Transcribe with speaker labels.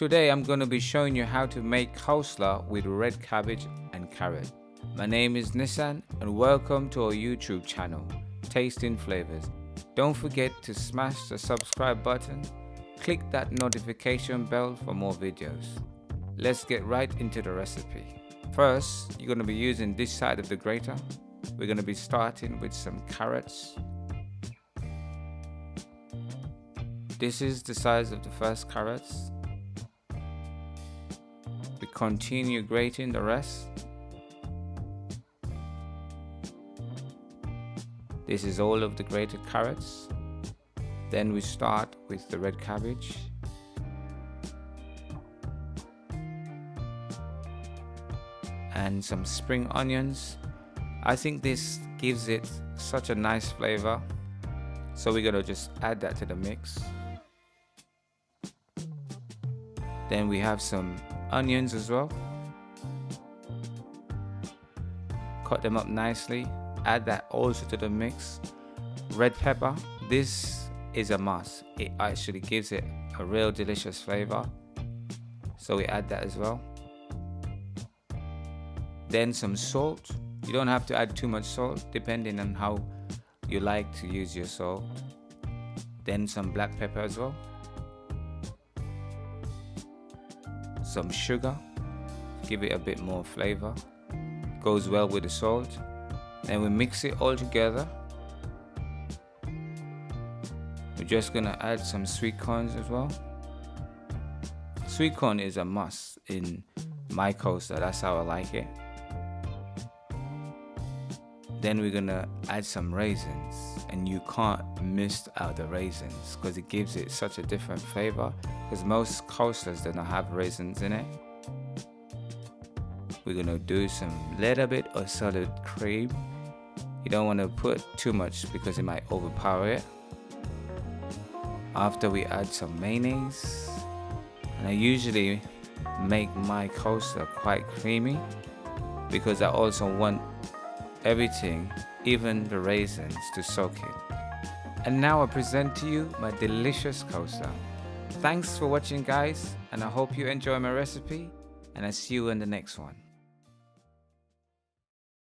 Speaker 1: Today I'm going to be showing you how to make coleslaw with red cabbage and carrot. My name is Nissan and welcome to our YouTube channel, Tasting Flavors. Don't forget to smash the subscribe button, click that notification bell for more videos. Let's get right into the recipe. First, you're going to be using this side of the grater. We're going to be starting with some carrots. This is the size of the first carrots. We continue grating the rest. This is all of the grated carrots. Then we start with the red cabbage. And some spring onions. I think this gives it such a nice flavor. So we're gonna just add that to the mix. Then we have some onions as well. Cut them up nicely. Add that also to the mix. Red pepper. This is a must. It actually gives it a real delicious flavor. So we add that as well. Then some salt. You don't have to add too much salt depending on how you like to use your salt. Then some black pepper as well. Some sugar, give it a bit more flavor. Goes well with the salt. Then we mix it all together. We're just gonna add some sweet corns as well. Sweet corn is a must in my coleslaw, that's how I like it. Then we're gonna add some raisins, and you can't miss out the raisins because it gives it such a different flavor, because most coleslaws do not have raisins in it. We're gonna do some little bit of solid cream. You don't want to put too much because it might overpower it. After we add some mayonnaise, and I usually make my coleslaw quite creamy because I also want everything, even the raisins, to soak in. And now I present to you my delicious coleslaw. Thanks for watching, guys, and I hope you enjoy my recipe, and I see you in the next one.